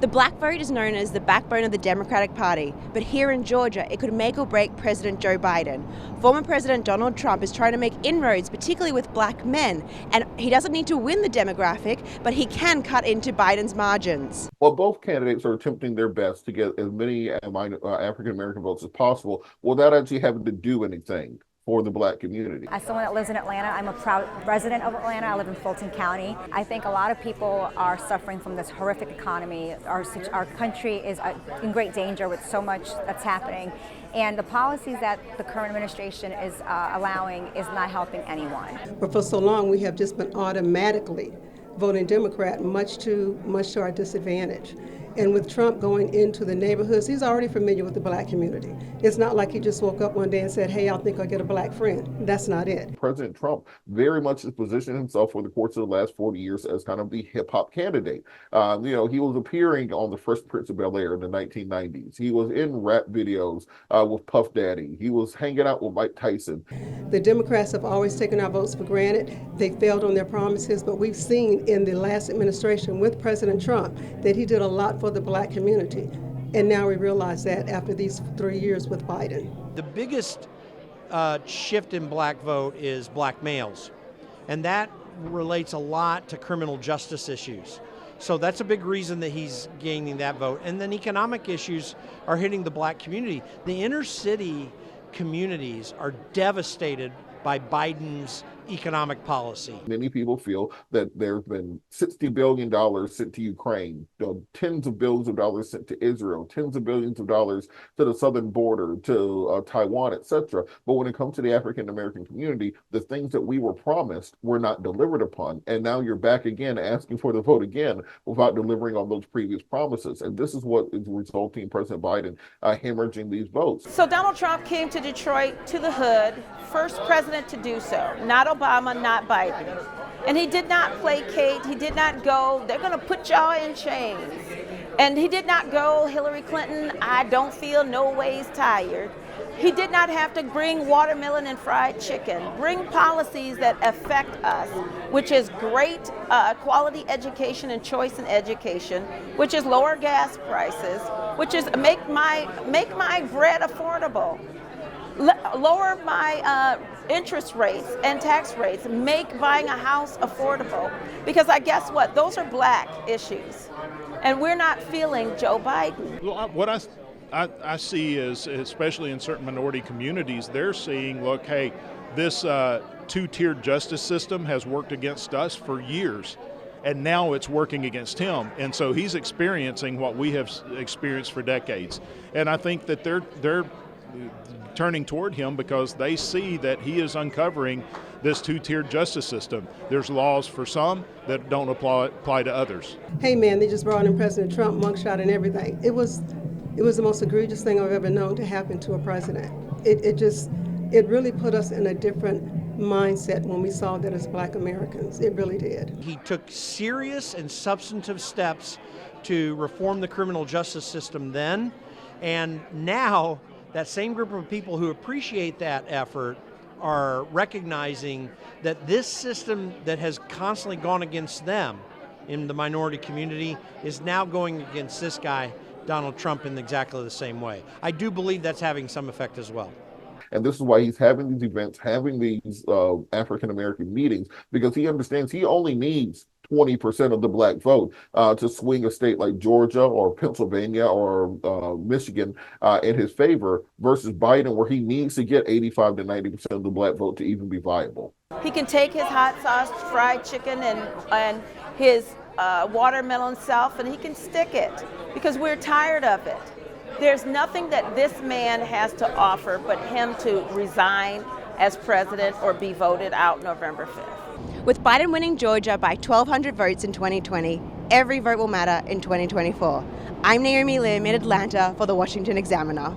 The black vote is known as the backbone of the Democratic Party, but here in Georgia, it could make or break President Joe Biden. Former President Donald Trump is trying to make inroads, particularly with black men, and he doesn't need to win the demographic, but he can cut into Biden's margins. Well, both candidates are attempting their best to get as many African-American votes as possible without actually having to do anything for the black community. As someone that lives in Atlanta, I'm a proud resident of Atlanta. I live in Fulton County. I think a lot of people are suffering from this horrific economy. Our country is in great danger with so much that's happening. And the policies that the current administration is allowing is not helping anyone. But for so long, we have just been automatically voting Democrat, much to our disadvantage. And with Trump going into the neighborhoods, he's already familiar with the black community. It's not like he just woke up one day and said, hey, I think I'll get a black friend. That's not it. President Trump very much has positioned himself for the course of the last 40 years as kind of the hip-hop candidate. He was appearing on The Fresh Prince of Bel-Air in the 1990s. He was in rap videos with Puff Daddy. He was hanging out with Mike Tyson. The Democrats have always taken our votes for granted. They failed on their promises, but we've seen in the last administration with President Trump that he did a lot for the black community. And now we realize that after these 3 years with Biden. The biggest shift in black vote is black males. And that relates a lot to criminal justice issues. So that's a big reason that he's gaining that vote. And then economic issues are hitting the black community. The inner city communities are devastated by Biden's economic policy. Many people feel that there's been $60 billion sent to Ukraine, tens of billions of dollars sent to Israel, tens of billions of dollars to the southern border, to Taiwan, etc. But when it comes to the African-American community, the things that we were promised were not delivered upon. And now you're back again asking for the vote again without delivering on those previous promises. And this is what is resulting in President Biden hemorrhaging these votes. So Donald Trump came to Detroit, to the hood, first president to do so. Not Obama, not Biden. And he did not placate, he did not go, they're gonna put y'all in chains. And he did not go, Hillary Clinton, I don't feel no ways tired. He did not have to bring watermelon and fried chicken, bring policies that affect us, which is great quality education and choice in education, which is lower gas prices, which is make my bread affordable. Lower my interest rates and tax rates, make buying a house affordable. Because guess what? Those are black issues. And we're not feeling Joe Biden. Well, what I see is, especially in certain minority communities, they're seeing, look, hey, this two-tiered justice system has worked against us for years. And now it's working against him. And so he's experiencing what we have experienced for decades. And I think that they're turning toward him because they see that he is uncovering this two-tiered justice system. There's laws for some that don't apply to others. Hey man, they just brought in President Trump, mugshot and everything. It was the most egregious thing I've ever known to happen to a president. It really put us in a different mindset when we saw that as black Americans. It really did. He took serious and substantive steps to reform the criminal justice system then, and now that same group of people who appreciate that effort are recognizing that this system that has constantly gone against them in the minority community is now going against this guy, Donald Trump, in exactly the same way. I do believe that's having some effect as well. And this is why he's having these events, having these African-American meetings, because he understands he only needs 20% of the black vote to swing a state like Georgia or Pennsylvania or Michigan in his favor versus Biden, where he needs to get 85 to 90% of the black vote to even be viable. He can take his hot sauce fried chicken and his watermelon self and he can stick it because we're tired of it. There's nothing that this man has to offer but him to resign as president or be voted out November 5th. With Biden winning Georgia by 1,200 votes in 2020, every vote will matter in 2024. I'm Naomi Lim in Atlanta for the Washington Examiner.